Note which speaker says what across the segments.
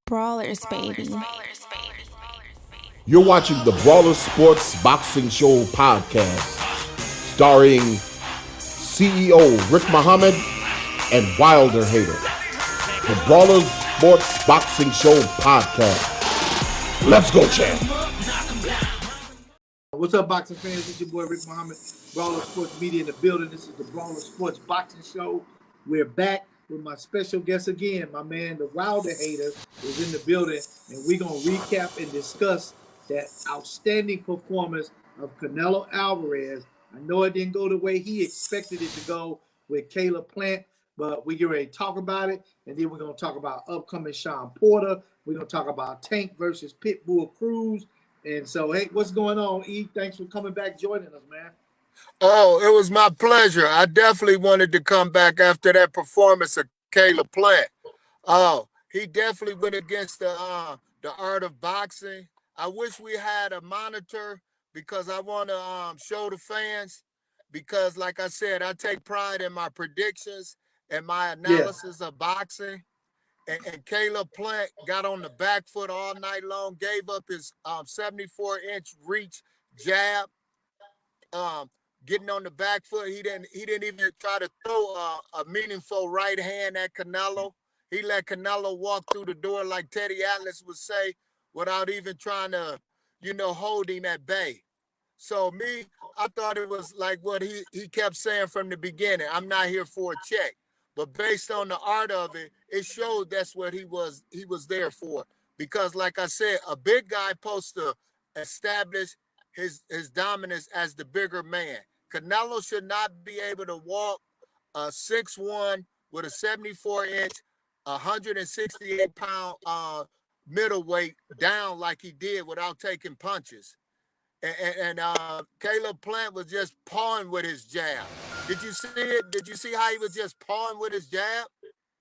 Speaker 1: Brawlers, baby.
Speaker 2: You're watching the Brawlers Sports Boxing Show podcast, starring CEO Rick Mohamed and Wilder Hater. The Brawlers Sports Boxing Show podcast. Let's go, champ.
Speaker 3: What's up, boxing fans? It's your boy Rick Mohamed, Brawler Sports Media in the building. This is the Brawler Sports Boxing Show. We're back with my special guest again. My man, the Wilder Hater, is in the building, and we're going to recap and discuss that outstanding performance of Canelo Alvarez. I know it didn't go the way he expected it to go with Caleb Plant, but we get ready to talk about it, and then we're going to talk about upcoming Shawn Porter. We're going to talk about Tank versus PITBULL CRUZ. And so, hey, what's going on, E? Thanks for coming back, joining us, man.
Speaker 4: Oh, it was my pleasure. I definitely wanted to come back after that performance of Caleb Plant. Oh, he definitely went against the art of boxing. I wish we had a monitor because I want to show the fans, because like I said, I take pride in my predictions and my analysis of boxing. And Caleb Plant got on the back foot all night long, gave up his 74-inch reach jab. Getting on the back foot, he didn't even try to throw a meaningful right hand at Canelo. He let Canelo walk through the door, like Teddy Atlas would say, without even trying to, hold him at bay. So me, I thought it was like what he kept saying from the beginning. I'm not here for a check. But based on the art of it, it showed that's what he was there for. Because like I said, a big guy supposed to establish his dominance as the bigger man. Canelo should not be able to walk a 6'1" with a 74-inch, 168-pound middleweight down like he did without taking punches. And Caleb Plant was just pawing with his jab. Did you see it? Did you see how he was just pawing with his jab?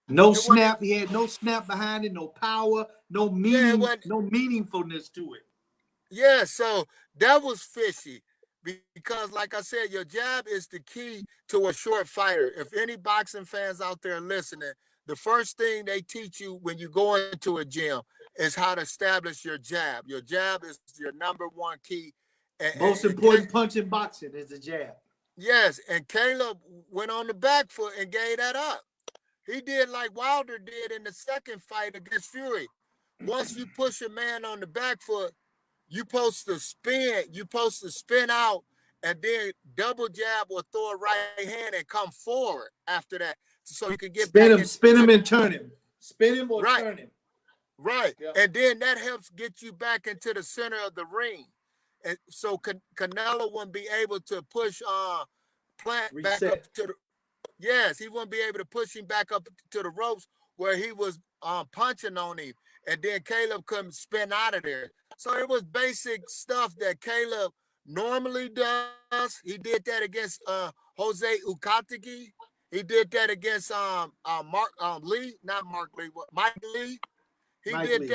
Speaker 3: No snap. He had no snap behind it, no power, no meaning, no meaningfulness to it.
Speaker 4: Yeah, so that was fishy because, like I said, your jab is the key to a short fighter. If any boxing fans out there listening, the first thing they teach you when you go into a gym is how to establish your jab. Your jab is your number one key.
Speaker 3: Most important punch in boxing is the jab.
Speaker 4: Yes, and Caleb went on the back foot and gave that up. He did like Wilder did in the second fight against Fury. Once you push a man on the back foot, you're supposed to spin. You're supposed to spin out and then double jab or throw a right hand and come forward after that, so you can get
Speaker 3: spin him and turn him. Spin him or turn him.
Speaker 4: Right, yeah. And then that helps get you back into the center of the ring. And so Canelo wouldn't be able to push Plant back up to the. Yes, he wouldn't be able to push him back up to the ropes where he was punching on him, and then Caleb couldn't spin out of there. So it was basic stuff that Caleb normally does. He did that against Jose Ukatigi. He did that against Mike Lee. He did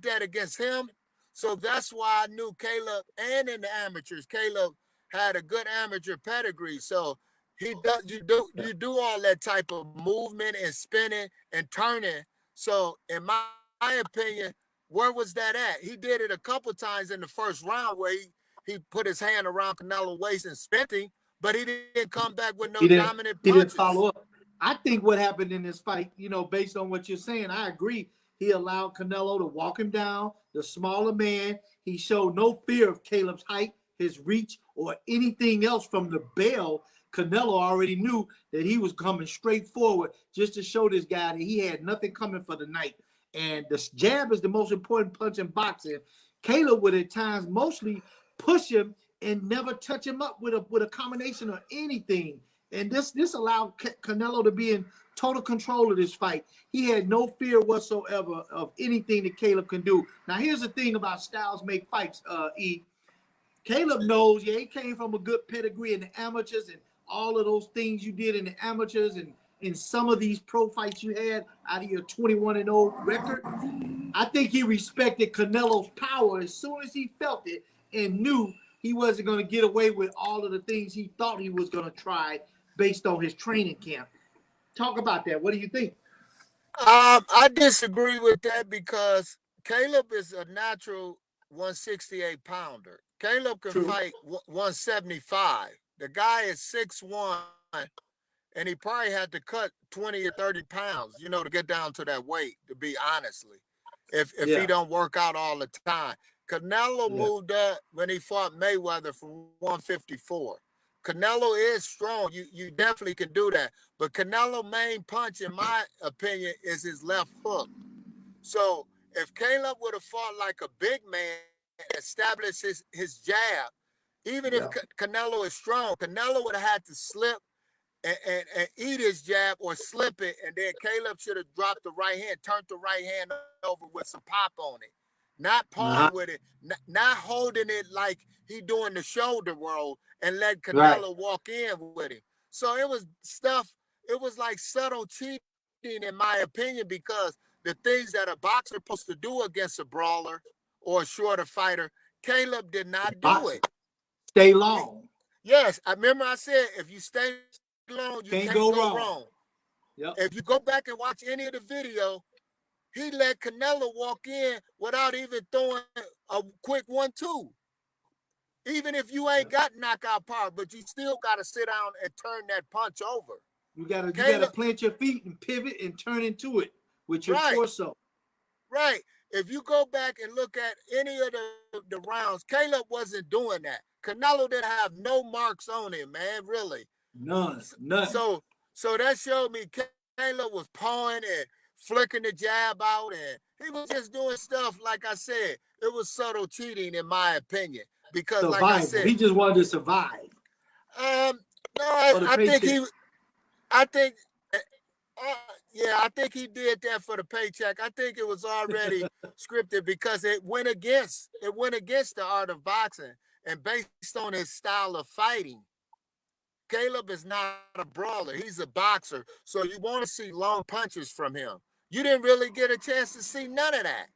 Speaker 4: that against him. So that's why I knew Caleb, and in the amateurs, Caleb had a good amateur pedigree. So you do all that type of movement and spinning and turning. So in my opinion, where was that at? He did it a couple times in the first round where he put his hand around Canelo's waist and spent him, but he didn't come back with no dominant punches.
Speaker 3: He didn't follow up. I think what happened in this fight, based on what you're saying, I agree. He allowed Canelo to walk him down, the smaller man. He showed no fear of Caleb's height, his reach, or anything else from the bell. Canelo already knew that he was coming straight forward just to show this guy that he had nothing coming for the night. And the jab is the most important punch in boxing. Caleb would at times mostly push him and never touch him up with a combination of anything. And this allowed Canelo to be in total control of this fight. He had no fear whatsoever of anything that Caleb can do. Now, here's the thing about styles make fights, E. Caleb knows, he came from a good pedigree in the amateurs and all of those things you did in the amateurs and in some of these pro fights you had out of your 21-0 record. I think he respected Canelo's power as soon as he felt it and knew he wasn't going to get away with all of the things he thought he was going to try based on his training camp. Talk about that. What do you think?
Speaker 4: I disagree with that because Caleb is a natural 168 pounder. Caleb can
Speaker 3: True.
Speaker 4: fight 175. The guy is 6'1", and he probably had to cut 20 or 30 pounds, you know, to get down to that weight, to be honestly, if he don't work out all the time. Canelo moved up when he fought Mayweather from 154. Canelo is strong. You definitely can do that. But Canelo's main punch, in my opinion, is his left hook. So if Caleb would have fought like a big man, established his jab, even if Canelo is strong, Canelo would have had to slip and eat his jab or slip it, and then Caleb should have dropped the right hand, turned the right hand over with some pop on it. Not pawing with it, not holding it like he doing the shoulder roll and let Canelo walk in with him. So it was stuff, it was like subtle cheating in my opinion, because the things that a boxer supposed to do against a brawler or a shorter fighter, Caleb did not do it.
Speaker 3: Stay long.
Speaker 4: Yes, I remember I said if you stay long, you can't go wrong.
Speaker 3: Yep.
Speaker 4: If you go back and watch any of the video, he let Canelo walk in without even throwing a quick 1-2. Even if you ain't got knockout power, but you still got to sit down and turn that punch over.
Speaker 3: You gotta plant your feet and pivot and turn into it with your torso.
Speaker 4: Right. If you go back and look at any of the rounds, Caleb wasn't doing that. Canelo didn't have no marks on him, man, really.
Speaker 3: None.
Speaker 4: So that showed me Caleb was pawing and flicking the jab out, and he was just doing stuff, like I said, it was subtle cheating in my opinion. Because
Speaker 3: survival.
Speaker 4: Like I said,
Speaker 3: he just wanted to survive.
Speaker 4: No, I think he did that for the paycheck. I think it was already scripted because it went against the art of boxing and based on his style of fighting. Caleb is not a brawler. He's a boxer. So you want to see long punches from him. You didn't really get a chance to see none of that.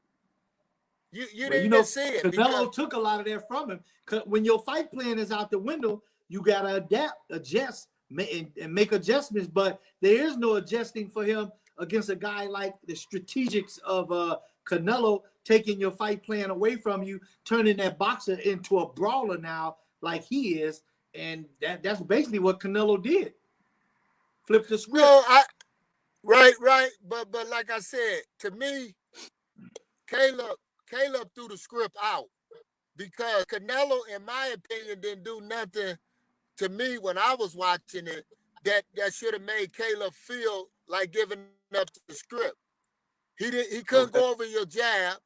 Speaker 4: You didn't see it.
Speaker 3: Canelo took a lot of that from him. When your fight plan is out the window, you got to adapt, adjust, and make adjustments. But there is no adjusting for him against a guy like the strategics of Canelo, taking your fight plan away from you, turning that boxer into a brawler now like he is. And that's basically what Canelo did. Flip the script.
Speaker 4: No, right. But like I said, to me, Caleb threw the script out because Canelo, in my opinion, didn't do nothing to me when I was watching it that should have made Caleb feel like giving up the script. He couldn't go over your jab.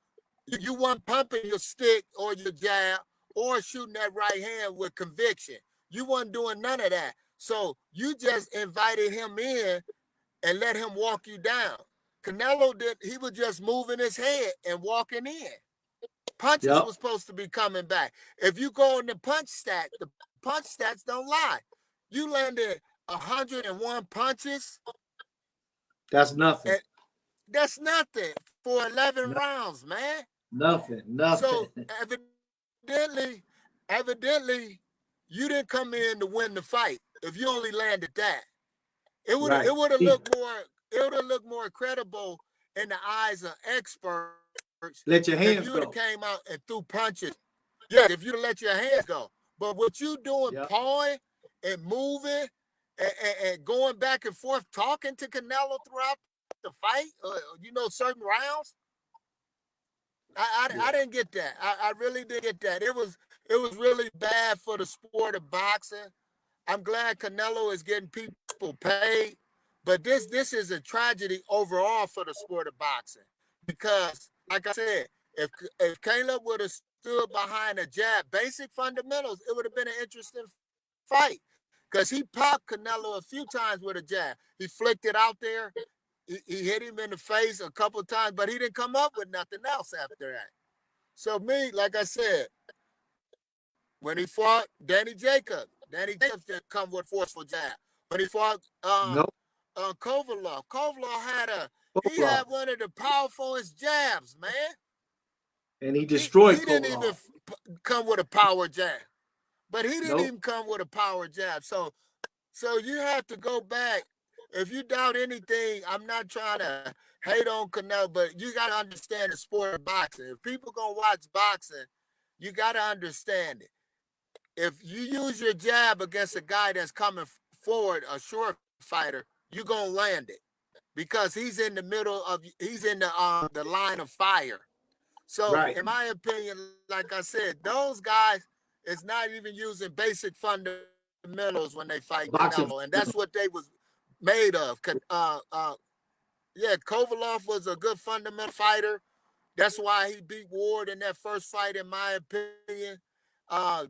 Speaker 4: You weren't pumping your stick or your jab or shooting that right hand with conviction. You weren't doing none of that. So you just invited him in and let him walk you down. Canelo he was just moving his head and walking in. Punches was supposed to be coming back. If you go in the punch stat, the punch stats don't lie. You landed 101 punches.
Speaker 3: That's nothing.
Speaker 4: That's nothing for 11 rounds, man.
Speaker 3: Nothing.
Speaker 4: So evidently, you didn't come in to win the fight. If you only landed that, it would have looked more credible in the eyes of experts.
Speaker 3: Let your hands
Speaker 4: if you
Speaker 3: go.
Speaker 4: Have came out and threw punches. Yeah, if you'd let your hands go. But what you doing, pawing and moving and going back and forth, talking to Canelo throughout the fight, certain rounds. I didn't get that. I really didn't get that. It was really bad for the sport of boxing. I'm glad Canelo is getting people paid, but this is a tragedy overall for the sport of boxing because, like I said, if Caleb would have stood behind a jab, basic fundamentals, it would have been an interesting fight because he popped Canelo a few times with a jab. He flicked it out there. He hit him in the face a couple of times, but he didn't come up with nothing else after that. So me, like I said, when he fought Danny Jacobs didn't come with forceful jab. When he fought Kovalev had one of the powerfulest jabs, man.
Speaker 3: And he destroyed
Speaker 4: He didn't even come with a power jab. But he didn't even come with a power jab. So So you have to go back. If you doubt anything, I'm not trying to hate on Canelo, but you got to understand the sport of boxing. If people gonna watch boxing, you got to understand it. If you use your jab against a guy that's coming forward, a short fighter, you're gonna land it because he's in the middle of, he's in the line of fire. So
Speaker 3: Right.
Speaker 4: in my opinion, like I said, those guys is not even using basic fundamentals when they fight
Speaker 3: Boxing.
Speaker 4: Canelo, and that's what they was made of. Yeah, Kovalov was a good fundamental fighter. That's why he beat Ward in that first fight, in my opinion.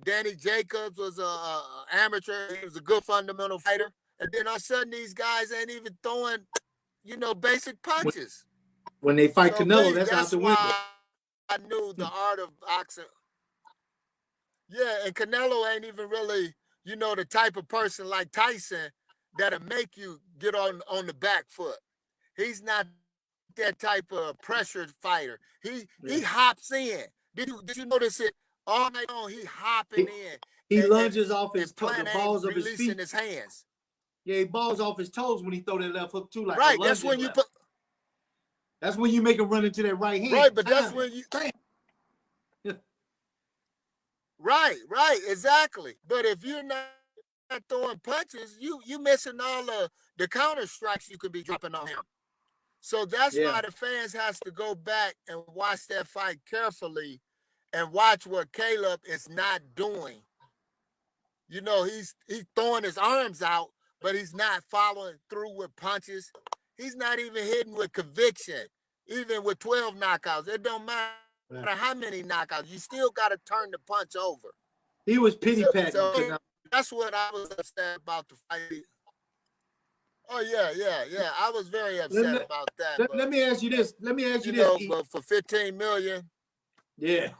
Speaker 4: Danny Jacobs was a amateur. He was a good fundamental fighter. And then all of a sudden, these guys ain't even throwing, basic punches.
Speaker 3: When they fight
Speaker 4: So
Speaker 3: Canelo,
Speaker 4: me,
Speaker 3: that's out the window.
Speaker 4: why I knew the art of boxing. Yeah, and Canelo ain't even really, the type of person like Tyson that'll make you get on the back foot. He's not that type of pressured fighter. He hops in. Did you notice it all night long? He hopping in.
Speaker 3: He lunges off his
Speaker 4: the
Speaker 3: balls of his
Speaker 4: releasing
Speaker 3: feet.
Speaker 4: his hands.
Speaker 3: Yeah, he balls off his toes when he throw that left hook too. Like
Speaker 4: Right, that's when you
Speaker 3: left.
Speaker 4: put.
Speaker 3: That's when you make him run into that right hand.
Speaker 4: Right, but that's when you. Right, exactly. But if you're not throwing punches, you missing all the counter strikes you could be dropping on him. So that's why the fans has to go back and watch that fight carefully and watch what Caleb is not doing. He's throwing his arms out, but he's not following through with punches. He's not even hitting with conviction, even with 12 knockouts. It don't matter how many knockouts. You still got to turn the punch over.
Speaker 3: He was pity patting.
Speaker 4: So that's what I was upset about the fight. Oh, yeah. I was very upset about that.
Speaker 3: Let me ask you this.
Speaker 4: But for $15 million.
Speaker 3: Yeah,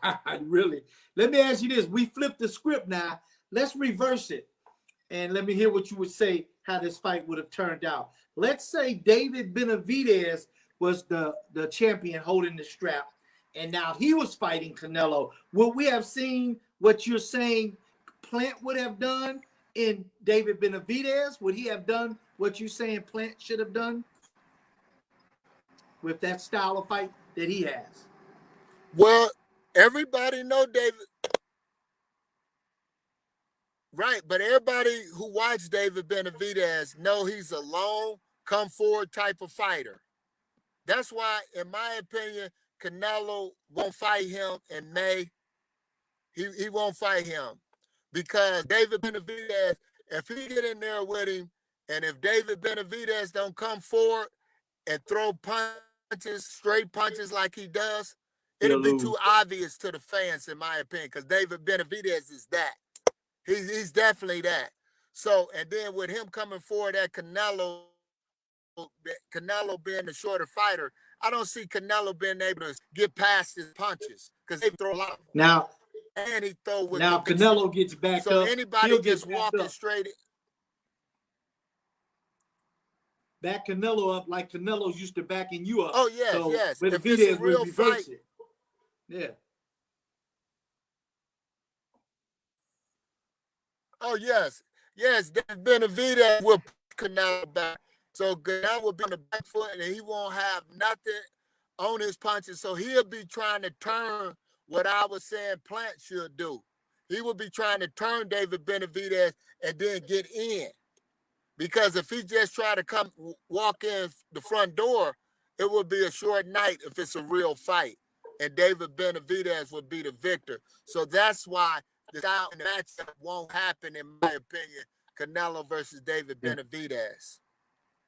Speaker 3: really. Let me ask you this. We flipped the script now. Let's reverse it. And let me hear what you would say, how this fight would have turned out. Let's say David Benavidez was the champion holding the strap, and now he was fighting Canelo. Would we have seen what you're saying Plant would have done in David Benavidez? Would he have done what you're saying Plant should have done with that style of fight that he has?
Speaker 4: Well, everybody know David. Right, but everybody who watched David Benavidez know he's a long, come forward type of fighter. That's why, in my opinion, Canelo won't fight him in May. He won't fight him because David Benavidez, if he get in there with him, and if David Benavidez don't come forward and throw punches, straight punches like he does, it'll be too obvious to the fans, in my opinion, because David Benavidez is that. He's definitely that. So, and then with him coming forward at Canelo being the shorter fighter, I don't see Canelo being able to get past his punches because they throw a lot.
Speaker 3: Now,
Speaker 4: and he throw with
Speaker 3: now Canelo gets back
Speaker 4: so
Speaker 3: up.
Speaker 4: anybody just walking straight.
Speaker 3: Back Canelo up like Canelo's used to backing you up.
Speaker 4: Oh, yes,
Speaker 3: so
Speaker 4: yes.
Speaker 3: If
Speaker 4: it's a real fight.
Speaker 3: It. Yeah.
Speaker 4: Oh, yes. Yes, Benavidez will put Canelo back. So Canelo will be on the back foot and he won't have nothing on his punches. So he'll be trying to turn what I was saying Plant should do. He will be trying to turn David Benavidez and then get in. Because if he just try to walk in the front door, it will be a short night if it's a real fight. And David Benavidez will be the victor. So that's why the matchup won't happen, in my opinion, Canelo versus David Benavidez.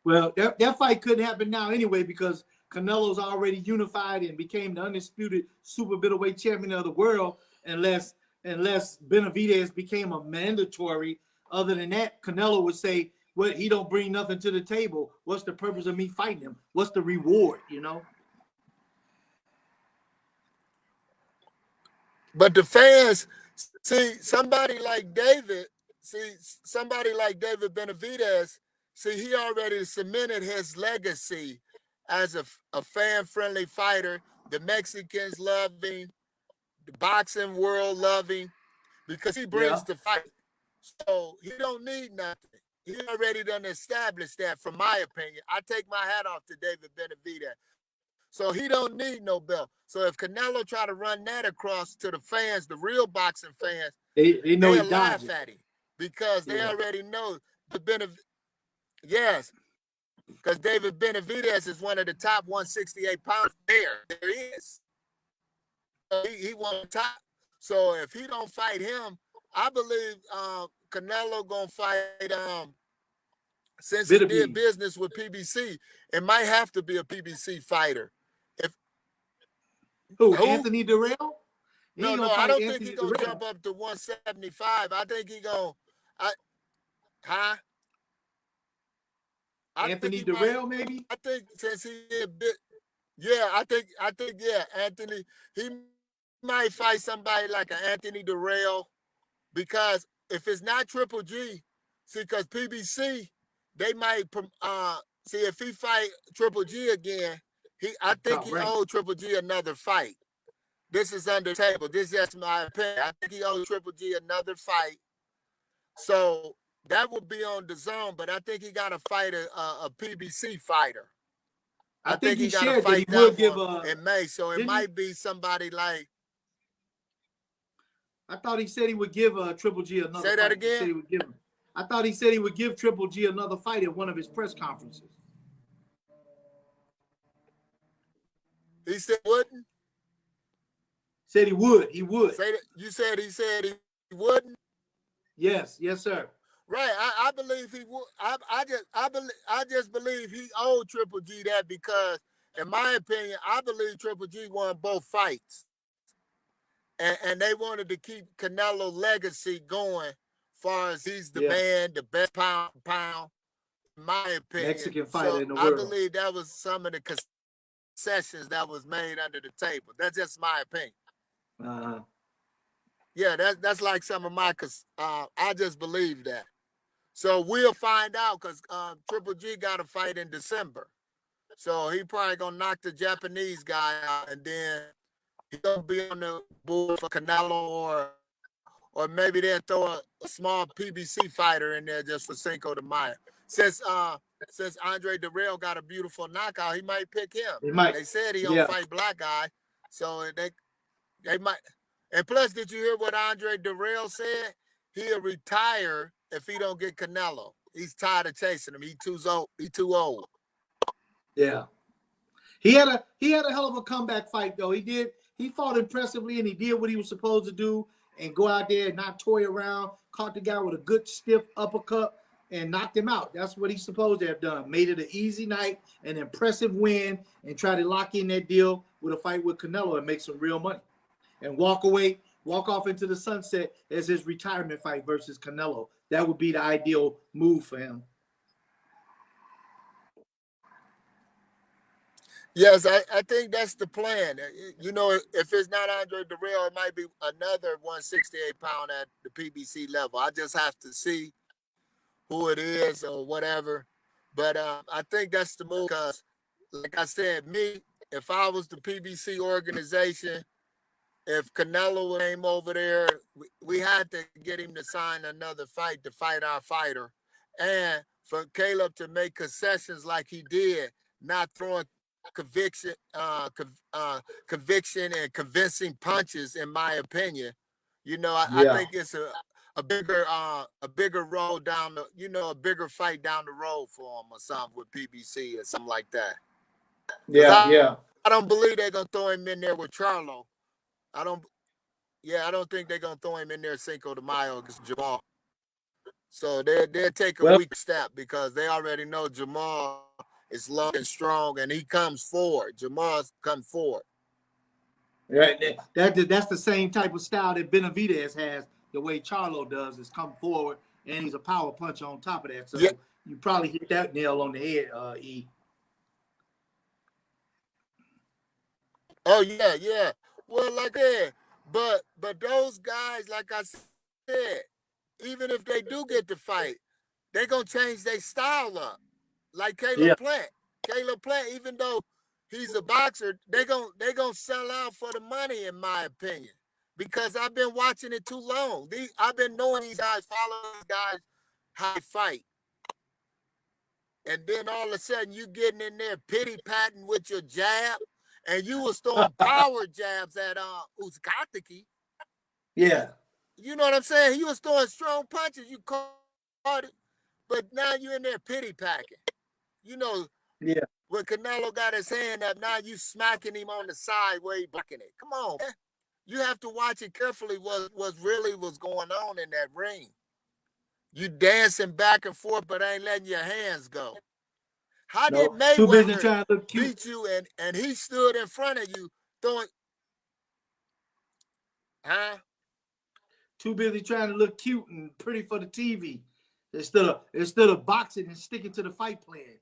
Speaker 3: Well, that fight couldn't happen now anyway because Canelo's already unified and became the undisputed super middleweight champion of the world unless Benavidez became a mandatory. Other than that, Canelo would say, well, he don't bring nothing to the table. What's the purpose of me fighting him? What's the reward,
Speaker 4: But the fans, somebody like David Benavidez, he already cemented his legacy as a fan-friendly fighter. The Mexicans love him, the boxing world love him, because he brings the fight. So he don't need nothing. he already done established that, from my opinion. I take my hat off to David Benavidez. So he don't need no belt. So if Canelo try to run that across to the fans, the real boxing fans,
Speaker 3: they know
Speaker 4: they'll
Speaker 3: he
Speaker 4: laugh
Speaker 3: dodged
Speaker 4: at him because they already know the Yes, because David Benavidez is one of the top 168 pounds there is. He won top. So if he don't fight him, I believe Canelo gonna fight since he did business with PBC, it might have to be a PBC fighter.
Speaker 3: Who? Anthony Durrell?
Speaker 4: No, I don't think he's gonna jump up to 175. I think he gonna
Speaker 3: Anthony Durrell, maybe?
Speaker 4: I think since he did bit, yeah, I think yeah, Anthony, he might fight somebody like an Anthony Durrell, because if it's not Triple G, see, because PBC, they might see if he fight Triple G again, I think he owed Triple G another fight. This is under table. This is just my opinion. I think he owed Triple G another fight. So that would be on the zone, but I think he got to fight a PBC fighter. I think he got to fight that one in May. So it might be somebody like.
Speaker 3: I thought he said he would give Triple G another fight.
Speaker 4: Say that again?
Speaker 3: He said he would give him. I thought he said he would give Triple G another fight at one of his press conferences.
Speaker 4: He said wouldn't?
Speaker 3: Said he would. He would.
Speaker 4: You said he said he wouldn't?
Speaker 3: Yes, sir.
Speaker 4: Right. I believe he would. I just believe he owed Triple G that, because, in my opinion, I believe Triple G won both fights. And they wanted to keep Canelo's legacy going, as far as he's the man, the best pound for pound, in my opinion.
Speaker 3: Mexican fighter in the world.
Speaker 4: I believe that was some of the concessions that was made under the table. That's just my opinion. Yeah, that's like some of my, I just believe that. So we'll find out, because Triple G got a fight in December. So he probably going to knock the Japanese guy out, and then he's going to be on the board for Canelo, or maybe they'll throw a small PBC fighter in there just for Cinco de Mayo. Since Andre Durrell got a beautiful knockout, he might pick him.
Speaker 3: He might.
Speaker 4: They said he don't fight black guy, so they might. And plus, did you hear what Andre Durrell said? He'll retire if he don't get Canelo. He's tired of chasing him. He too old.
Speaker 3: Yeah. He had a hell of a comeback fight, though. He fought impressively, and he did what he was supposed to do, and go out there and not toy around. Caught the guy with a good stiff uppercut and knocked him out. That's what he's supposed to have done. Made it an easy night, an impressive win, and try to lock in that deal with a fight with Canelo and make some real money. And walk off into the sunset as his retirement fight versus Canelo. That would be the ideal move for him.
Speaker 4: Yes, I think that's the plan. You know, if it's not Andre Durrell, it might be another 168 pound at the PBC level. I just have to see who it is or whatever. But I think that's the move, because, like I said, if I was the PBC organization, if Canelo came over there, we had to get him to sign another fight to fight our fighter. And for Caleb to make concessions like he did, not throwing conviction and convincing punches, in my opinion. You know, I think it's a bigger road down the, a bigger fight down the road for him or something with PBC or something like that. I don't believe they're gonna throw him in there with Charlo. I don't think they're gonna throw him in there Cinco de Mayo against Jamal. So they'll take a weak step, because they already know Jamal is long and strong, and he comes forward. Jamal's come forward.
Speaker 3: Right. That's the same type of style that Benavidez has. The way Charlo does is come forward, and he's a power puncher on top of that. So you probably hit that nail on the head, E.
Speaker 4: Oh yeah. Well, like that, but those guys, like I said, even if they do get the fight, they're gonna change their style up. Like Caleb Plant. Caleb Plant, even though he's a boxer, they gonna sell out for the money, in my opinion. Because I've been watching it too long. I've been knowing these guys, following these guys, how they fight. and then all of a sudden you getting in there pity-patting with your jab, and you was throwing power jabs at Uzcategui.
Speaker 3: Yeah.
Speaker 4: You know what I'm saying? He was throwing strong punches. You caught it, but now you in there pity-packing. You know,
Speaker 3: Yeah.
Speaker 4: when Canelo got his hand up, now you smacking him on the side where he blocking it. Come on, man. You have to watch it carefully what really was going on in that ring. You dancing back and forth, but ain't letting your hands go. How did
Speaker 3: Too busy
Speaker 4: Mayweather
Speaker 3: trying to look cute.
Speaker 4: beat you and he stood in front of you throwing? Huh?
Speaker 3: Too busy trying to look cute and pretty for the TV instead of boxing and sticking to the fight plan.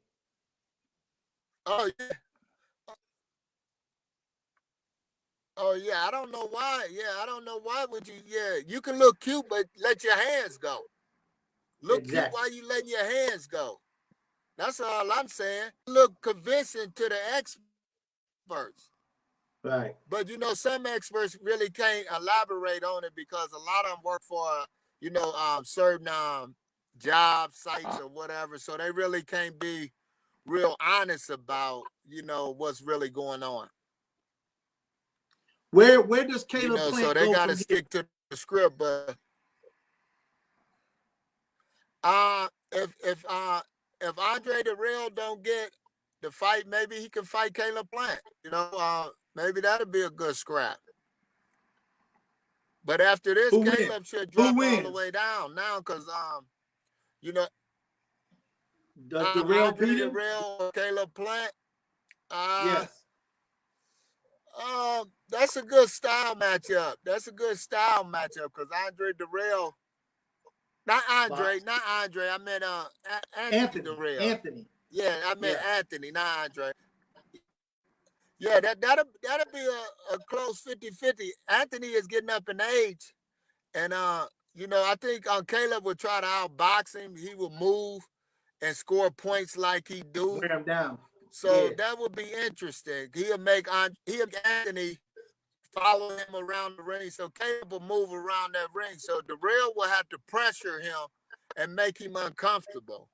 Speaker 4: Oh yeah. Oh yeah. I don't know why. Yeah, I don't know why would you. Yeah, you can look cute, but let your hands go. Look cute while you letting your hands go. That's all I'm saying. Look convincing to the experts.
Speaker 3: Right.
Speaker 4: But you know, some experts really can't elaborate on it because a lot of them work for, certain job sites or whatever. So they really can't be real honest about, what's really going on.
Speaker 3: Where does Caleb Plant
Speaker 4: so they
Speaker 3: go
Speaker 4: got to
Speaker 3: from
Speaker 4: stick to the script. But if Andre the Real don't get the fight, maybe he can fight Caleb Plant. Maybe that'll be a good scrap. But after this, Caleb should drop all the way down now because
Speaker 3: does the Real
Speaker 4: Andre
Speaker 3: beat
Speaker 4: the
Speaker 3: him?
Speaker 4: Real or Caleb Plant.
Speaker 3: Yes.
Speaker 4: That's a good style matchup. Because Andre the Real, not Andre. I meant Anthony the Real.
Speaker 3: Anthony.
Speaker 4: Yeah, I meant Anthony, not Andre. Yeah, that'll be a close 50-50. Anthony is getting up in age, and I think Caleb would try to outbox him. He will move and score points like he do.
Speaker 3: Wear him down.
Speaker 4: So that would be interesting. He'll make Anthony follow him around the ring. So Caleb will move around that ring. So the Real will have to pressure him and make him uncomfortable.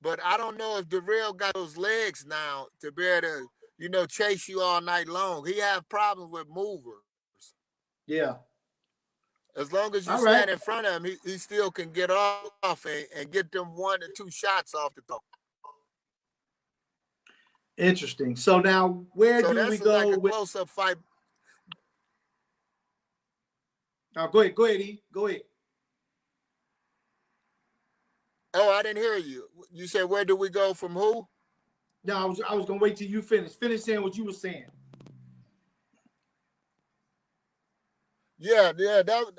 Speaker 4: But I don't know if the Real got those legs now to be able to, chase you all night long. He have problems with movers.
Speaker 3: Yeah.
Speaker 4: As long as you stand in front of him, he still can get off and get them 1 or 2 shots off the top.
Speaker 3: Interesting. So now, where do we go?
Speaker 4: Like a close-up fight.
Speaker 3: Now, go ahead, E. Go ahead.
Speaker 4: Oh, I didn't hear you. You said where do we go from who?
Speaker 3: No, I was gonna wait till you finish. Finish saying what you were saying.
Speaker 4: Yeah.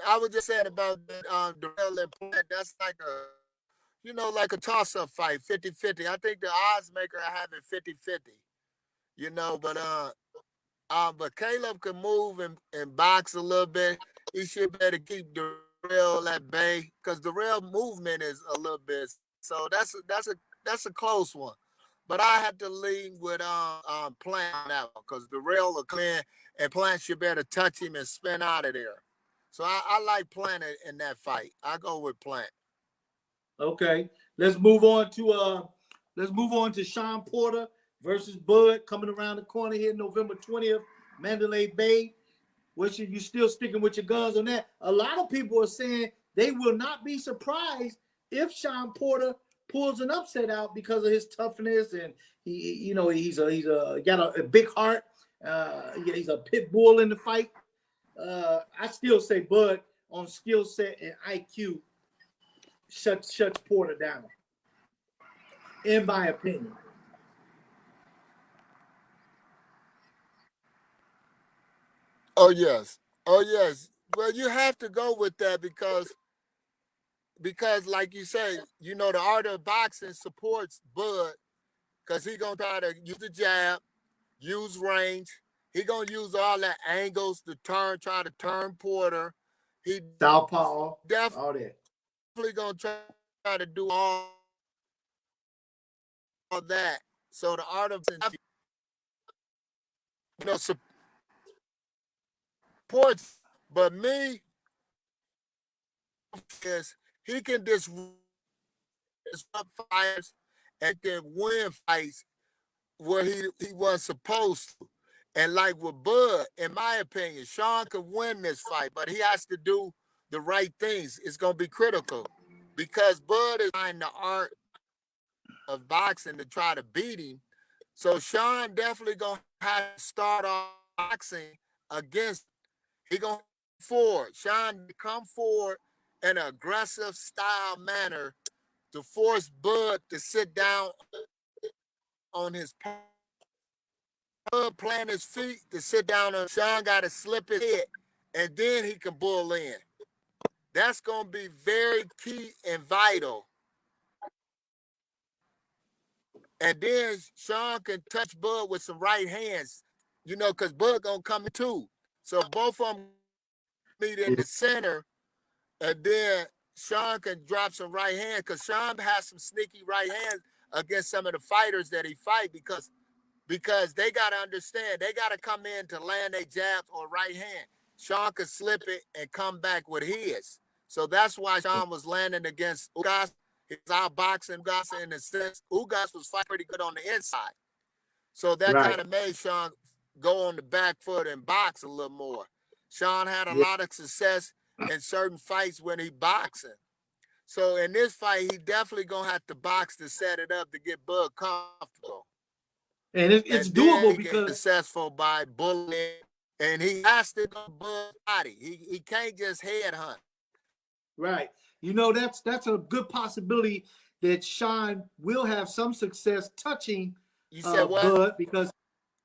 Speaker 4: I was just saying about the Real and Plant. That's like like a toss-up fight, 50-50. I think the odds maker have it 50-50. But Caleb can move and box a little bit. He should better keep the Real at bay because the Real movement is a little bit. So that's a close one. But I have to lean with Plant on that one because the Real are clean and Plant should better touch him and spin out of there. So I like Plant in that fight. I go with Plant.
Speaker 3: Okay, let's move on to Shawn Porter versus Bud coming around the corner here, November 20th, Mandalay Bay. You still sticking with your guns on that? A lot of people are saying they will not be surprised if Shawn Porter pulls an upset out because of his toughness and he's got a big heart. He's a pit bull in the fight. I still say Bud on skill set and IQ shuts Porter down, in my opinion.
Speaker 4: Oh yes. Well, you have to go with that because like you say, the art of boxing supports Bud because he's gonna try to use the jab, use range. He gonna use all that angles to try to turn Porter. He
Speaker 3: Southpaw, all that.
Speaker 4: Definitely gonna try to do all that. So the art of supports, but me is he can disrupt fires and can win fights where he wasn't supposed to. And like with Bud, in my opinion, Shawn could win this fight, but he has to do the right things. It's going to be critical because Bud is trying the art of boxing to try to beat him. So Shawn definitely going to have to start off boxing against. He going to come forward. Shawn come forward in an aggressive style manner to force Bud to sit down on his plant his feet to sit down on. Shawn got to slip his head, and then he can bull in. That's going to be very key and vital. And then Shawn can touch Bud with some right hands, you know, because Bud going to come in too. So both of them meet in the center, and then Shawn can drop some right hands because Shawn has some sneaky right hands against some of the fighters that he fight because they got to understand, they got to come in to land a jab or right hand. Shawn could slip it and come back with his. So that's why Shawn was landing against Ugas. He's outboxing Ugas in the sense. Ugas was fighting pretty good on the inside. So that kind of made Shawn go on the back foot and box a little more. Shawn had a lot of success in certain fights when he boxing. So in this fight, he definitely going to have to box to set it up to get Bud comfortable.
Speaker 3: And it's doable because
Speaker 4: successful by bullying, and he has to go Bud's body. He can't just headhunt.
Speaker 3: Right. You know, that's a good possibility that Shawn will have some success touching Bud, because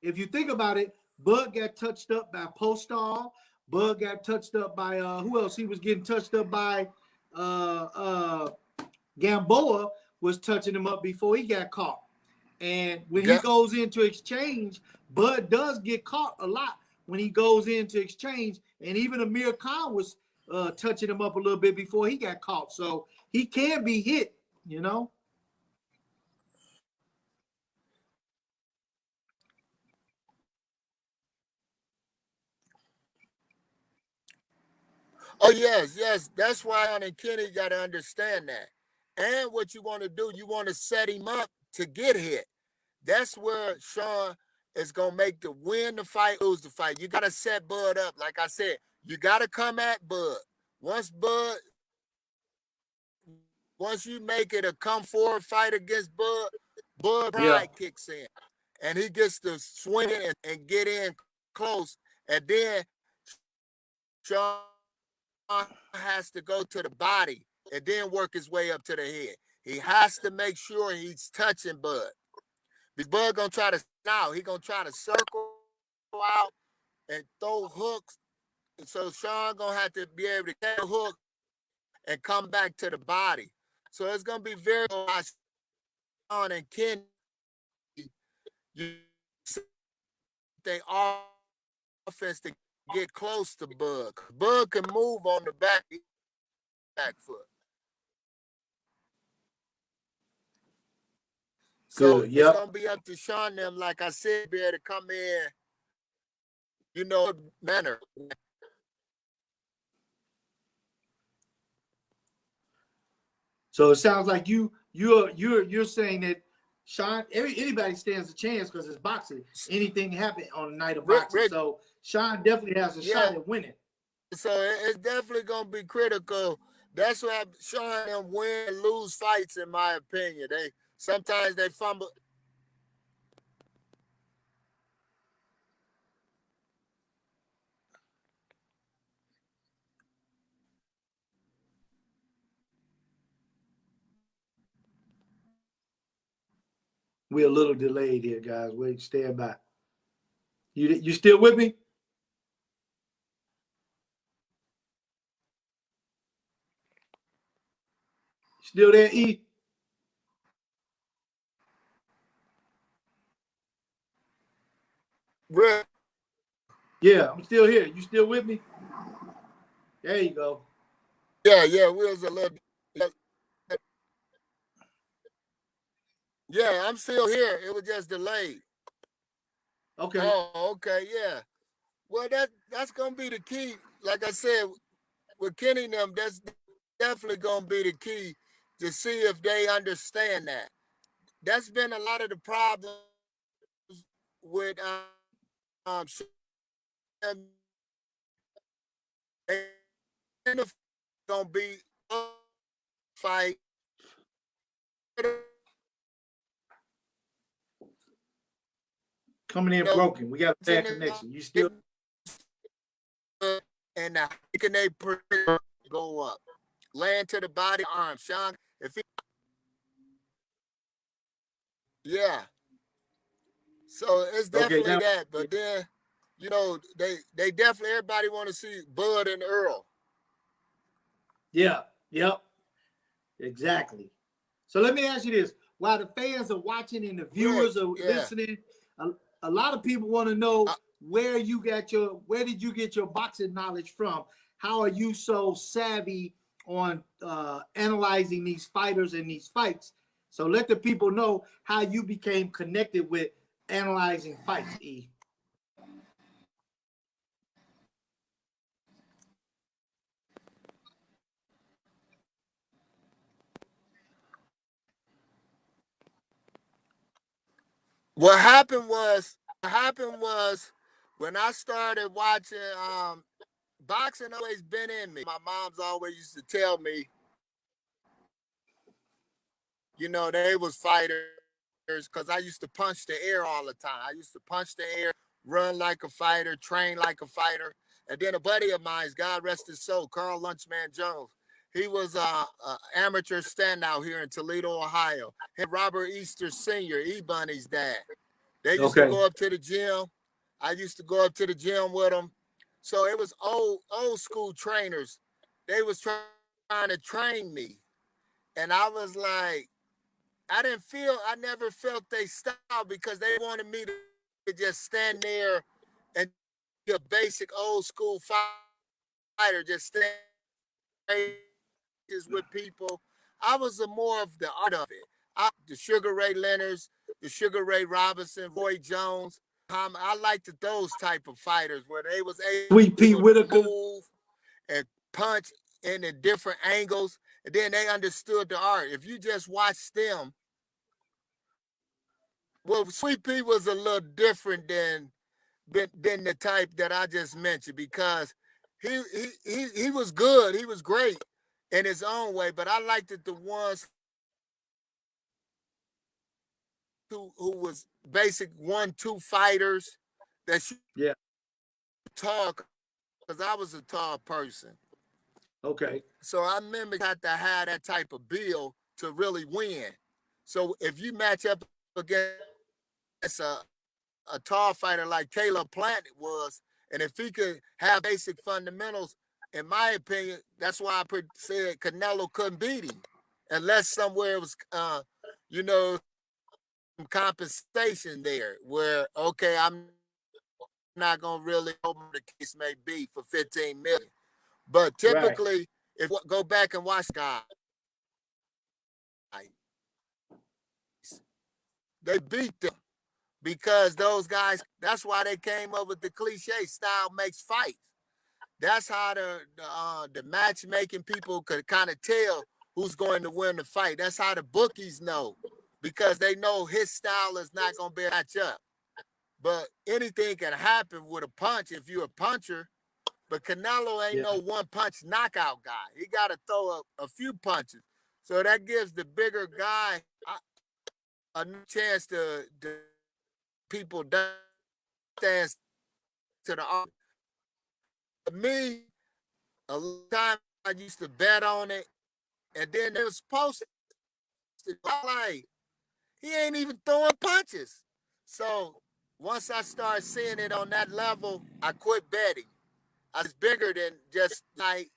Speaker 3: if you think about it, Bud got touched up by Postal. Bud got touched up by who else? He was getting touched up by Gamboa was touching him up before he got caught. And when he goes into exchange, Bud does get caught a lot when he goes into exchange. And even Amir Khan was touching him up a little bit before he got caught. So he can be hit, you know.
Speaker 4: Oh, yes. That's why and Kenny got to understand that. And what you want to do, you want to set him up to get hit. That's where Shawn is going to make the win the fight, lose the fight. You got to set Bud up. Like I said, you got to come at Bud. Once you make it a come forward fight against Bud pride kicks in. And he gets to swing it and get in close. And then Shawn has to go to the body and then work his way up to the head. He has to make sure he's touching Bud. Because Bud gonna try to now. He gonna try to circle out and throw hooks. And so Shawn gonna have to be able to get a hook and come back to the body. So it's gonna be very Shawn and Kenny. You they offense to get close to Bud. Bud can move on the back foot. So it's gonna be up to Shawn them, like I said, be able to come in, you know, manner.
Speaker 3: So it sounds like you're saying that Shawn, anybody stands a chance because it's boxing. Anything can happen on the night of boxing. So Shawn definitely has a shot at winning.
Speaker 4: So it's definitely gonna be critical. That's why Shawn them win and lose fights, in my opinion. Sometimes they fumble.
Speaker 3: We're a little delayed here, guys. Wait, stand by. You still with me? Still there, E?
Speaker 4: Rick.
Speaker 3: Yeah, I'm still here. You still with me? There you go.
Speaker 4: Yeah, we was a little. Yeah, I'm still here. It was just delayed.
Speaker 3: Okay.
Speaker 4: Oh, okay, yeah. Well, that's gonna be the key. Like I said, with Kenny and them, that's definitely gonna be the key to see if they understand that. that's been a lot of the problems with gonna be fight.
Speaker 3: Coming in broken. We got a bad connection. You still?
Speaker 4: And how can they go up? Land to the body, arm, SHAQN. If he, yeah. So it's definitely
Speaker 3: now,
Speaker 4: that. But then, you know, they definitely, everybody want to see Bud and Earl.
Speaker 3: Yeah. Yep. Exactly. So let me ask you this: while the fans are watching and the viewers are listening, a lot of people want to know where did you get your boxing knowledge from? How are you so savvy on analyzing these fighters and these fights? So let the people know how you became connected with analyzing fights, E.
Speaker 4: What happened was when I started watching boxing always been in me. My mom's always used to tell me, you know, they was fighters because I used to punch the air all the time. I used to punch the air, run like a fighter, train like a fighter. And then a buddy of mine, God rest his soul, Carl Lunchman Jones, he was an amateur standout here in Toledo, Ohio. And Robert Easter Sr., E-Bunny's dad. They used to go up to the gym. I used to go up to the gym with them. So it was old school trainers. They was trying to train me. And I was like, I never felt they style because they wanted me to just stand there and be a basic old school fighter, just stand with people. I was more of the art of it. The Sugar Ray Leonards, the Sugar Ray Robinson, Roy Jones. I liked those type of fighters where they was able to move and punch in the different angles, and then they understood the art. If you just watch them, well, Sweet Pea was a little different than the type that I just mentioned because he was good, he was great in his own way, but I liked the ones who was basic 1-2 fighters that you talk because I was a tall person.
Speaker 3: Okay.
Speaker 4: So I remember you had to have that type of build to really win. So if you match up against a tall fighter like Caleb Plant was, and if he could have basic fundamentals, in my opinion, that's why I said Canelo couldn't beat him unless somewhere it was, you know, some compensation there where, okay, I'm not going to really open the case may be for 15 million. But typically, if we go back and watch guys, they beat them because those guys, that's why they came up with the cliche, style makes fights. That's how the matchmaking people could kind of tell who's going to win the fight. That's how the bookies know because they know his style is not going to be a match up. But anything can happen with a punch if you're a puncher. But Canelo ain't no one-punch knockout guy. He got to throw a few punches. So that gives the bigger guy a chance to people dance to the art. For me, a time I used to bet on it, and then they was supposed to like, he ain't even throwing punches. So once I started seeing it on that level, I quit betting. I was bigger than just like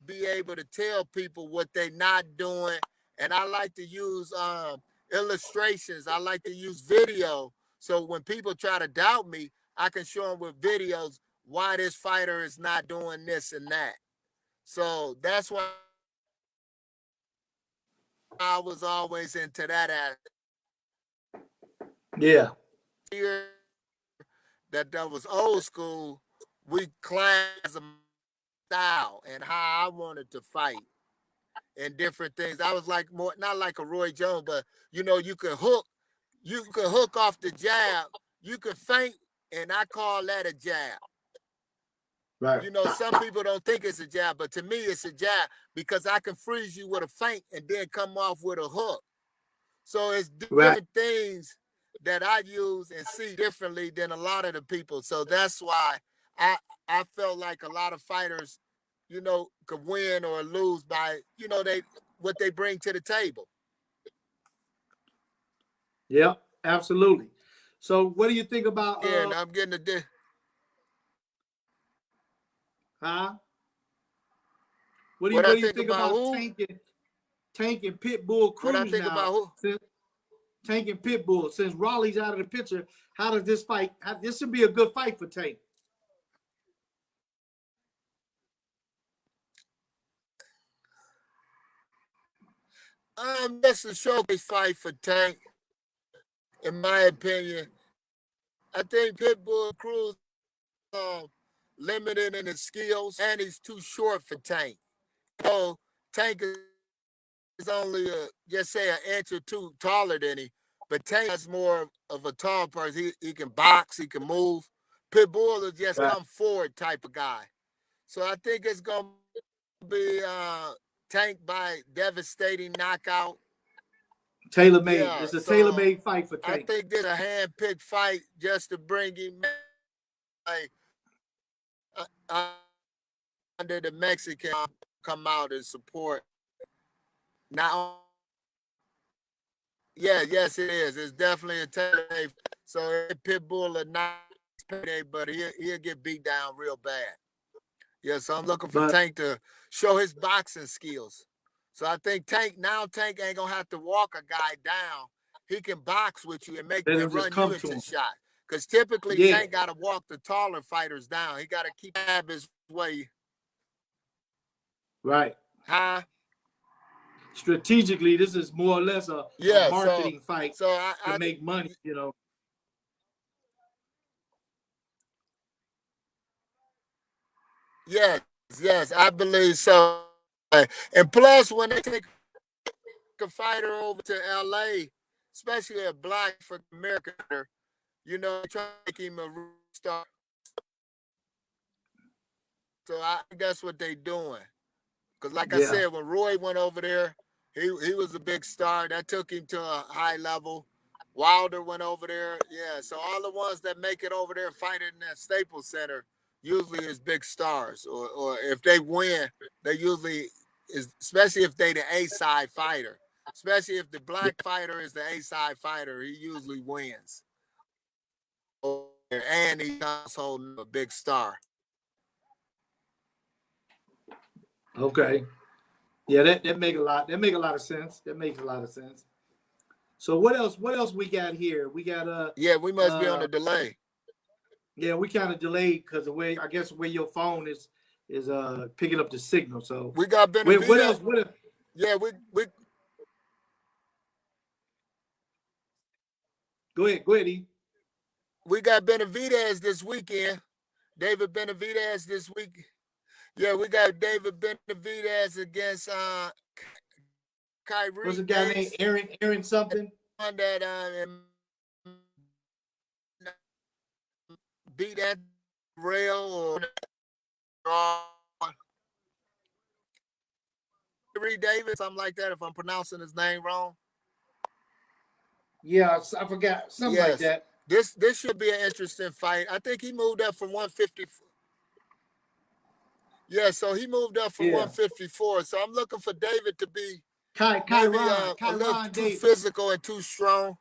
Speaker 4: be able to tell people what they're not doing. And I like to use illustrations. I like to use video. So when people try to doubt me, I can show them with videos why this fighter is not doing this and that. So that's why I was always into that aspect.
Speaker 3: Yeah.
Speaker 4: That was old school. We class style and how I wanted to fight. and different things. I was like more, not like a Roy Jones, but you know, you could hook off the jab, you could feint, and I call that a jab.
Speaker 3: Right.
Speaker 4: You know, some people don't think it's a jab, but to me, it's a jab because I can freeze you with a feint and then come off with a hook. So it's different things that I use and see differently than a lot of the people. So that's why I felt like a lot of fighters, you know, could win or lose by, you know, what they bring to the table.
Speaker 3: Yeah, absolutely. So what do you think about
Speaker 4: Yeah, and I'm getting
Speaker 3: What do you think about Tank and Pitbull CRUZ now? Tank and Pitbull, since Raleigh's out of the picture, how does this fight? This should be a good fight for Tank.
Speaker 4: That's a showcase fight for Tank, in my opinion. I think Pitbull CRUZ limited in his skills, and he's too short for Tank. So Tank is only just say an inch or two taller than him, but Tank is more of a tall person. He can box, he can move. Pitbull is just come forward type of guy. So I think it's gonna be Tank by devastating knockout.
Speaker 3: Tailor-made.
Speaker 4: Yeah,
Speaker 3: It's a tailor-made fight for Tank.
Speaker 4: I think this is a hand-picked fight just to bring him under the Mexican come out and support. Now, yes, it is. It's definitely a tailor-made. So Pitbull a nice payday, but he'll get beat down real bad. Yeah, so I'm looking for Tank to show his boxing skills. So I think Tank ain't gonna have to walk a guy down. He can box with you and run you into shot. Because typically Tank gotta walk the taller fighters down. He gotta keep his way.
Speaker 3: Right.
Speaker 4: Huh?
Speaker 3: Strategically, this is more or less a marketing fight to make money, you know.
Speaker 4: Yes, I believe so. And plus, when they take a fighter over to LA, especially a black for America, you know, try to make him a star. So I think that's what they're doing. Because like I said, when Roy went over there, he was a big star. That took him to a high level. Wilder went over there. Yeah, so all the ones that make it over there fighting in that Staples Center usually is big stars. Or if they win, they usually is, especially if they the A-side fighter. Especially if the black fighter is the A-side fighter, he usually wins. And he's also a big star.
Speaker 3: Okay. Yeah, that make a lot of sense. That makes a lot of sense. So what else we got here? We got
Speaker 4: we must be on a delay.
Speaker 3: Yeah, we kind of delayed because the way your phone is picking up the signal. So
Speaker 4: we got Benavidez.
Speaker 3: What else?
Speaker 4: We
Speaker 3: Go ahead, E.
Speaker 4: We got Benavidez this weekend. David Benavidez this week. Yeah, we got David Benavidez against Kyrie.
Speaker 3: What's the guy named Aaron something?
Speaker 4: One that beat that rail or Kyrie Davis, something like that, if I'm pronouncing his name wrong.
Speaker 3: Yeah, I forgot. Something like that.
Speaker 4: This should be an interesting fight. I think he moved up from 150. Yeah, so he moved up from 154. So I'm looking for David to be
Speaker 3: KYRONE
Speaker 4: a little too
Speaker 3: Davis.
Speaker 4: physical and too strong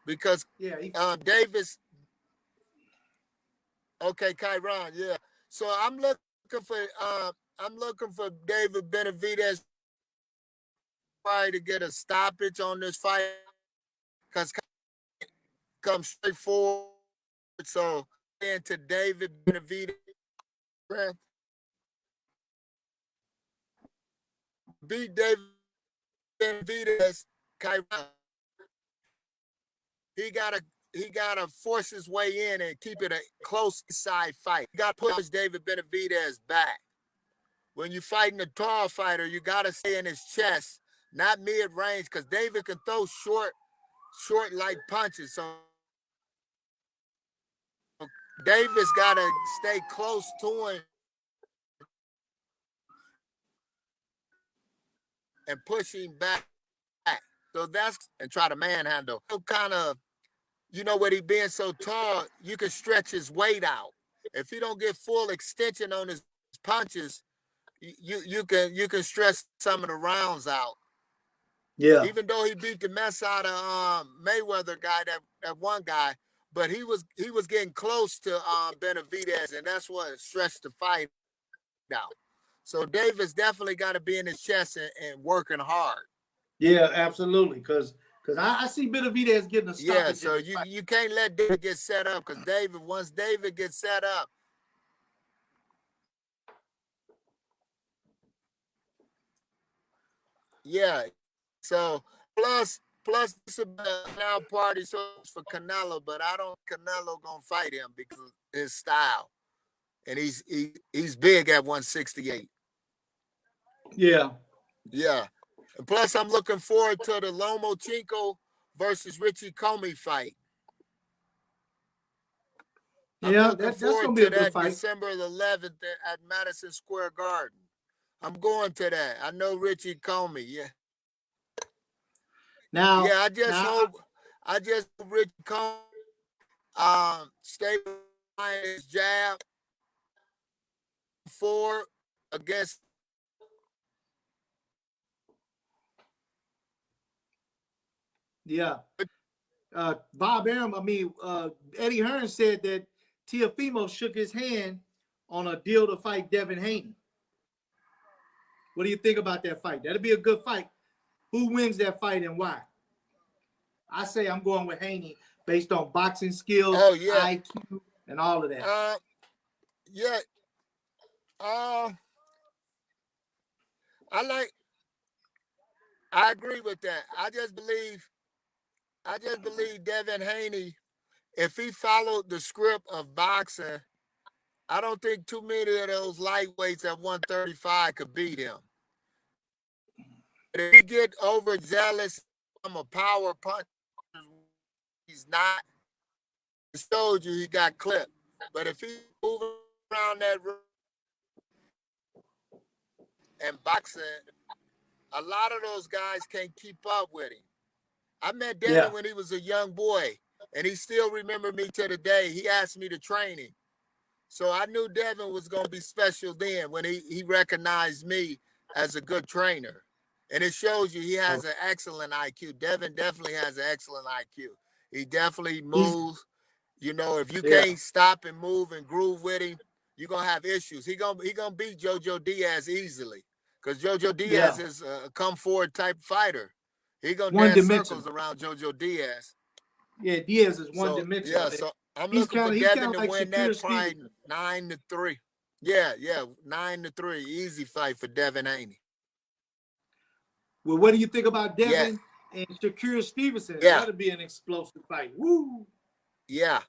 Speaker 4: because Davis. Okay, KYRONE, yeah. So I'm looking for David Benavidez to get a stoppage on this fight because comes straight forward. So into David Benavidez. Beat David Benavidez, KYRONE. He gotta force his way in and keep it a close side fight. He gotta push David Benavidez back. when you're fighting a tall fighter, you got to stay in his chest, not mid-range, because David can throw short like punches. So Davis got to stay close to him and push him back. So that's, and try to manhandle. So kind of, you know, with he being so tall, you can stretch his weight out. If he don't get full extension on his punches, you can stretch some of the rounds out.
Speaker 3: Yeah.
Speaker 4: Even though he beat the mess out of Mayweather guy, that one guy, but he was getting close to Benavidez, and that's what stretched the fight out. So Davis definitely got to be in his chest and working hard.
Speaker 3: Yeah, absolutely. Because I see Benavidez getting a stoppage.
Speaker 4: Yeah, so you can't let David get set up, because once David gets set up, yeah. So plus this is a now party so it's for Canelo, but I don't Canelo gonna fight him because of his style, and he's big at 168.
Speaker 3: Yeah.
Speaker 4: Yeah, and plus I'm looking forward to the Lomachenko versus Richie Comey fight.
Speaker 3: Yeah,
Speaker 4: I'm
Speaker 3: that's
Speaker 4: forward
Speaker 3: gonna be
Speaker 4: to
Speaker 3: a good
Speaker 4: that
Speaker 3: fight.
Speaker 4: December the 11th at Madison Square Garden. I'm going to that. I know Richie Comey. Yeah.
Speaker 3: Now,
Speaker 4: yeah, I just hope Richie Comey stay behind his jab forward against.
Speaker 3: Yeah. Bob Arum, Eddie Hearn said that Teofimo shook his hand on a deal to fight Devin Haney. What do you think about that fight? That'll be a good fight. Who wins that fight and why? I say I'm going with Haney based on boxing skills, IQ, and all of that.
Speaker 4: Yeah. I agree with that. I just believe Devin Haney, if he followed the script of boxing, I don't think too many of those lightweights at 135 could beat him. But if he get overzealous from a power punch, he's not. He showed you he got clipped. But if he's moving around that room and boxing, a lot of those guys can't keep up with him. I met Devin when he was a young boy, and he still remembered me to the day. He asked me to train him. So I knew Devin was going to be special then when he recognized me as a good trainer. And it shows you he has an excellent IQ. Devin definitely has an excellent IQ. He definitely moves. You know, if you can't stop and move and groove with him, you're going to have issues. He gonna beat JoJo DIAZ easily, because JoJo DIAZ is a come-forward type fighter. He going to dance circles around JoJo DIAZ.
Speaker 3: Yeah, Diaz is one dimension.
Speaker 4: Yeah, so I'm looking for Devin to win that probably 9-3. Yeah, 9-3. Easy fight for Devin Haney.
Speaker 3: Well, what do you think about Devin and SHAQUR Stevenson?
Speaker 4: Yeah.
Speaker 3: That'll be an explosive fight. Woo!
Speaker 4: Yeah.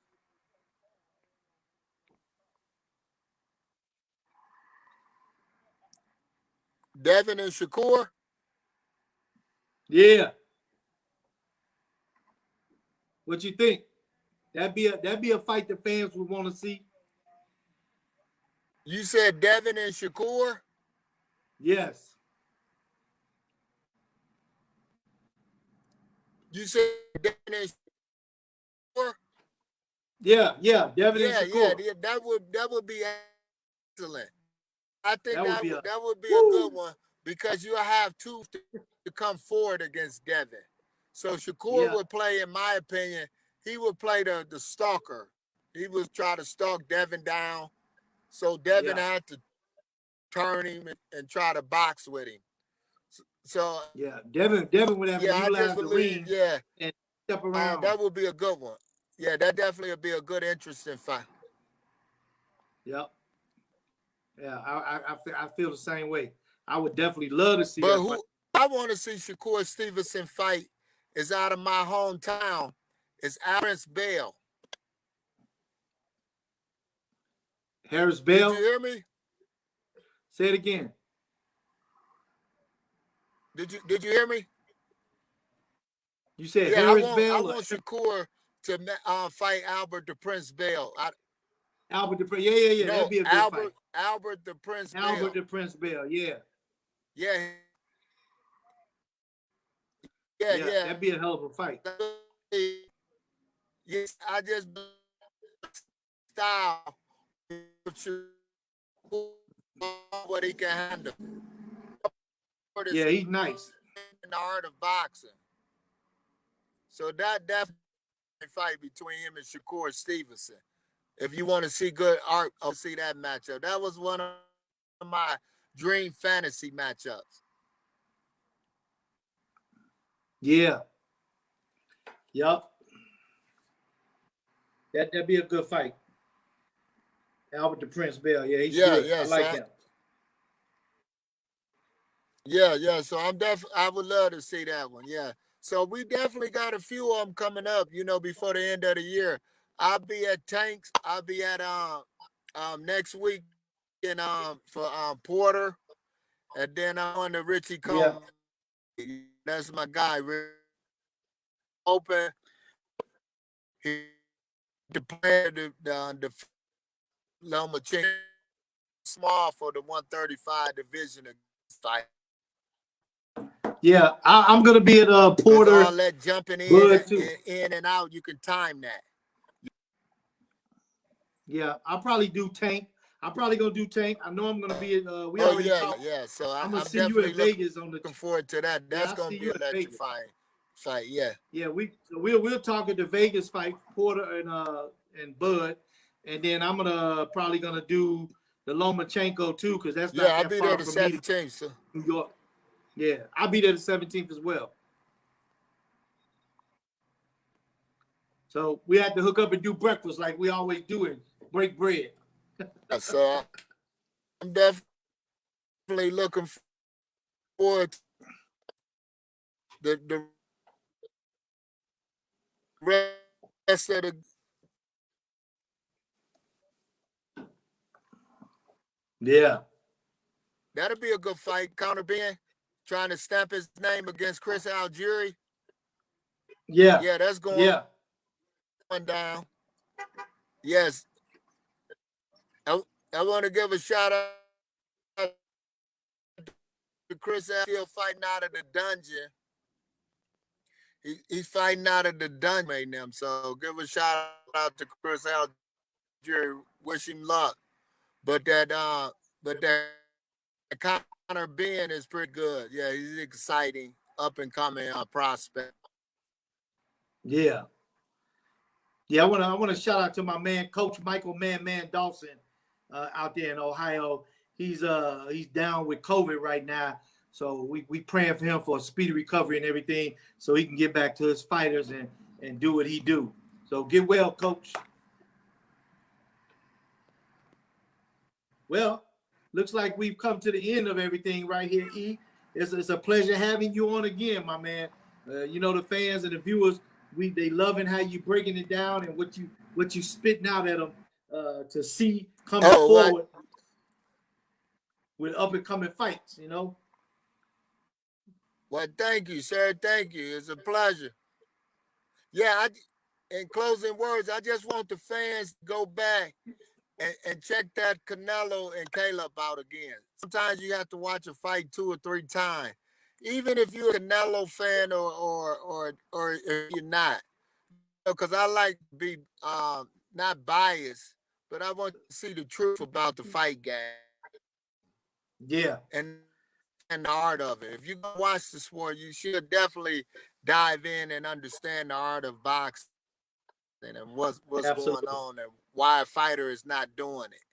Speaker 4: Devin and SHAQUR?
Speaker 3: Yeah. What you think? That'd be a fight the fans would want to see.
Speaker 4: You said Devin and SHAQUR?
Speaker 3: Yes.
Speaker 4: You said Devin and SHAQUR?
Speaker 3: Yeah, Devin and SHAQUR.
Speaker 4: Yeah, that would be excellent. I think that would be
Speaker 3: a
Speaker 4: good one, because you'll have two to come forward against Devin. So SHAQUR would play, in my opinion, he would play the stalker. He would try to stalk Devin down. So Devin had to turn him and try to box with him. So
Speaker 3: Devin would have to utilize the ring and step around.
Speaker 4: That would be a good one. Yeah, that definitely would be a good, interesting fight.
Speaker 3: Yep. Yeah, I feel the same way. I would definitely love to see
Speaker 4: that.
Speaker 3: But
Speaker 4: who I want to see SHAQUR Stevenson fight is out of my hometown. It's Harris Bell.
Speaker 3: Harris Bell?
Speaker 4: Did you hear me?
Speaker 3: Say it again.
Speaker 4: Did you hear me?
Speaker 3: You said
Speaker 4: Yeah,
Speaker 3: Harris
Speaker 4: I
Speaker 3: Bell or
Speaker 4: want Shakur to fight Albert the Prince Bell.
Speaker 3: Albert the Prince? Yeah.
Speaker 4: No,
Speaker 3: That'd be a good fight.
Speaker 4: Albert the Prince
Speaker 3: Albert
Speaker 4: Bell.
Speaker 3: the Prince Bell. Yeah.
Speaker 4: Yeah,
Speaker 3: Yeah.
Speaker 4: yeah.
Speaker 3: That'd be a hell of a fight.
Speaker 4: Yes, I just style what he can handle.
Speaker 3: Yeah, he's nice.
Speaker 4: In the art of boxing. So that definitely fight between him and Shakur Stevenson. If you want to see good art, I'll see that matchup. That was one of my dream fantasy matchups.
Speaker 3: Yeah. Yup. That'd be a good fight. Albert the Prince Bell. Yeah, he's good.
Speaker 4: Yeah.
Speaker 3: I like him.
Speaker 4: Yeah. So I would love to see that one. Yeah. So we definitely got a few of them coming up, before the end of the year. I'll be at Tanks. I'll be at next week in for Porter. And then I'm on to Richie Commey. Yeah. That's my guy. Open. He declared the Lomachenko small for the 135 division fight.
Speaker 3: Yeah, I'm gonna be at Porter.
Speaker 4: All that jumping in and out, you can time that.
Speaker 3: Yeah, I'll probably do Tank. I'm probably gonna do Tank. I know I'm gonna be at. We already talked.
Speaker 4: Yeah. So
Speaker 3: I'm gonna see you
Speaker 4: definitely
Speaker 3: in Vegas on the.
Speaker 4: Looking forward to that. That's gonna be electrifying fight. Yeah.
Speaker 3: Yeah, we'll talk at the Vegas fight, Porter and Bud, and then I'm probably gonna do the Lomachenko too, because that's not
Speaker 4: I'll
Speaker 3: that
Speaker 4: be
Speaker 3: far
Speaker 4: there the
Speaker 3: from me.
Speaker 4: 17th, so.
Speaker 3: New York. Yeah, I'll be there the 17th as well. So we had to hook up and do breakfast like we always do and break bread.
Speaker 4: So I'm definitely looking forward to the rest of the.
Speaker 3: Yeah.
Speaker 4: That'll be a good fight. Counter Ben trying to stamp his name against Chris Algieri.
Speaker 3: Yeah.
Speaker 4: Yeah, that's going down. Yes. I want to give a shout out to Chris Algieri fighting out of the dungeon. He's fighting out of the dungeon right now. So give a shout out to Chris Algieri. Wish him luck. But that Conor Ben is pretty good. Yeah, he's exciting, up and coming prospect.
Speaker 3: Yeah. Yeah, I want to shout out to my man, Coach Michael Man Dawson, out there in Ohio. He's down with COVID right now, so we praying for him for a speedy recovery and everything, so he can get back to his fighters and do what he do. So get well, Coach. Well, looks like we've come to the end of everything right here, E. It's a pleasure having you on again, my man. The fans and the viewers, they loving how you breaking it down and what you spitting out at them to see coming forward with up and coming fights.
Speaker 4: Well, thank you, sir. Thank you. It's a pleasure. Yeah. In closing words, I just want the fans to go back and check that Canelo and Caleb out again. Sometimes you have to watch a fight 2 or 3 times, even if you're a Canelo fan or if you're not. Because I like to be not biased, but I want to see the truth about the fight game.
Speaker 3: Yeah.
Speaker 4: And the art of it. If you go watch the sport, you should definitely dive in and understand the art of boxing and what's going on and why a fighter is not doing it.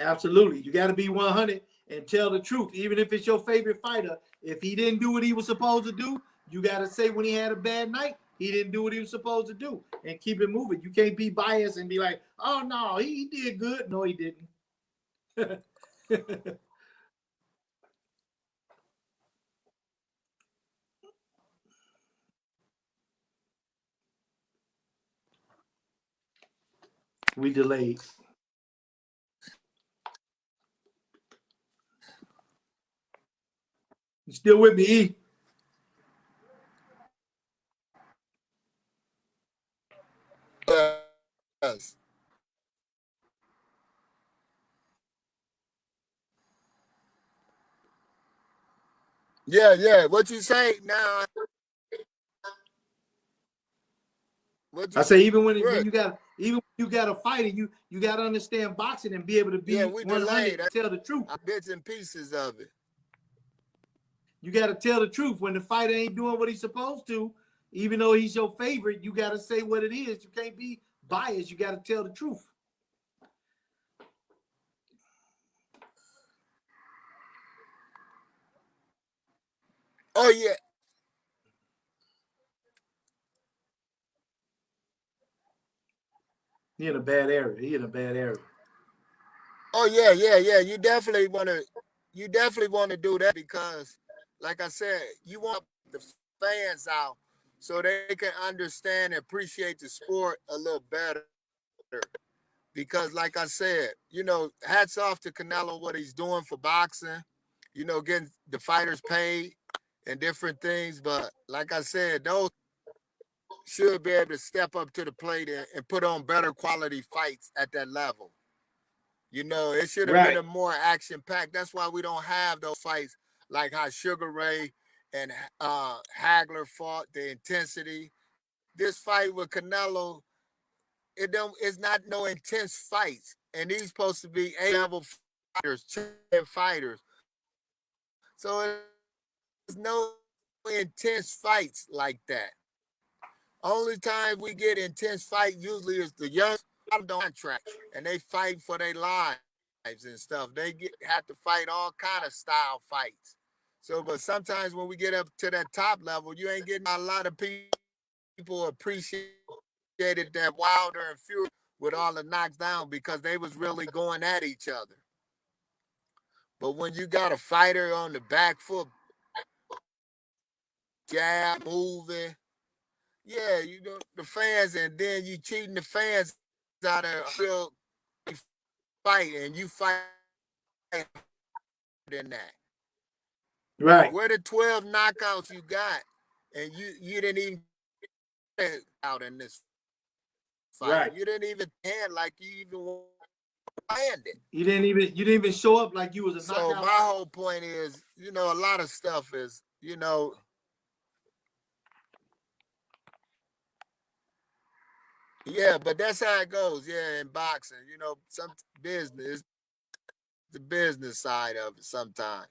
Speaker 3: Absolutely. You got to be 100 and tell the truth. Even if it's your favorite fighter, if he didn't do what he was supposed to do, you got to say when he had a bad night, he didn't do what he was supposed to do and keep it moving. You can't be biased and be like, oh, no, he did good. No, he didn't. We delayed. You still with me, E?
Speaker 4: Yes. Yeah. What you say now?
Speaker 3: I say even when you got a fighter, you got to understand boxing and be able to be
Speaker 4: we
Speaker 3: 100
Speaker 4: delayed.
Speaker 3: and tell the truth.
Speaker 4: Bits and pieces of it.
Speaker 3: You got to tell the truth. When the fighter ain't doing what he's supposed to, even though he's your favorite, you got to say what it is. You can't be biased. You got to tell the truth.
Speaker 4: Oh yeah.
Speaker 3: He in a bad area.
Speaker 4: Oh yeah. You definitely want to do that because, like I said, you want the fans out so they can understand and appreciate the sport a little better. Because, like I said, hats off to Canelo, what he's doing for boxing, getting the fighters paid and different things. But like I said, those should be able to step up to the plate and put on better quality fights at that level. It should have been a more action-packed. That's why we don't have those fights like how Sugar Ray and Hagler fought, the intensity. This fight with Canelo, it's not no intense fights. And these supposed to be A-level fighters, champion fighters. So there's no intense fights like that. Only time we get intense fight usually is the young contract, and they fight for their lives and stuff. They have to fight all kind of style fights. So, but sometimes when we get up to that top level, you ain't getting a lot of people appreciated that Wilder and Fury with all the knocks down because they was really going at each other. But when you got a fighter on the back foot, jab, moving, yeah, the fans, and then you cheating the fans out of real fight, and you fight in that.
Speaker 3: Right.
Speaker 4: Where the 12 knockouts you got, and you didn't even get out in this fight.
Speaker 3: Right.
Speaker 4: You didn't even hand like you even landed.
Speaker 3: You didn't even show up like you was a knockout.
Speaker 4: So my whole point is, a lot of stuff is, yeah, but that's how it goes. Yeah, in boxing, some business, the business side of it sometimes.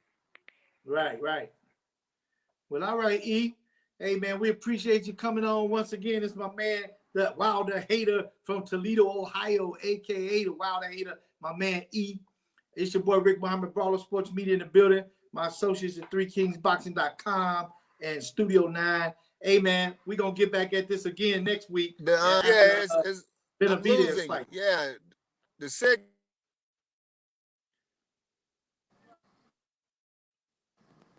Speaker 3: Right. Well, all right, E. Hey, man, we appreciate you coming on once again. It's my man, the Wilder Hater from Toledo, Ohio, a.k.a. the Wilder Hater, my man E. It's your boy, Rick Mohamed, Brawler Sports Media in the building. My associates at 3kingsboxing.com and Studio 9. Hey, man, we're going to get back at this again next week.
Speaker 4: It's
Speaker 3: BENAVIDEZ fight.
Speaker 4: Yeah, the sick.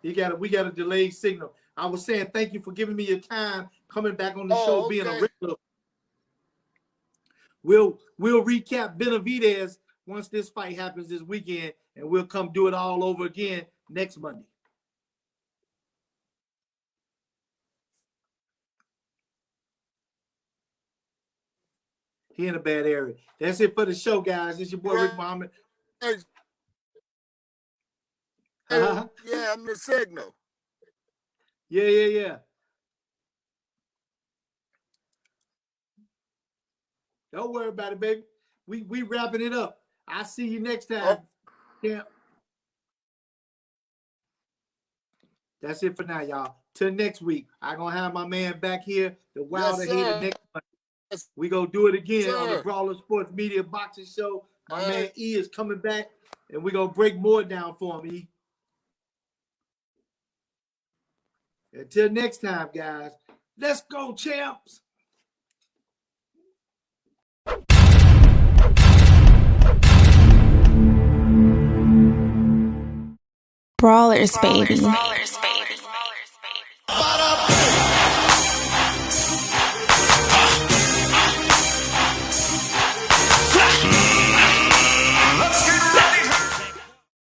Speaker 3: We got a delayed signal. I was saying thank you for giving me your time, coming back on the show, being a regular. We'll recap BENAVIDEZ once this fight happens this weekend, and we'll come do it all over again next Monday. He in a bad area. That's it for the show, guys. It's your boy, Rick Mohamed.
Speaker 4: Yeah, I'm the signal.
Speaker 3: Yeah. Don't worry about it, baby. We wrapping it up. I'll see you next time. Yeah. That's it for now, y'all. Till next week. I'm going to have my man back here, the Wilder Hater, next month. We going to do it again on the Brawler Sports Media Boxing Show. My man E is coming back, and we're going to break more down for him, E. Until next time, guys. Let's go, champs.
Speaker 1: Brawlers, baby.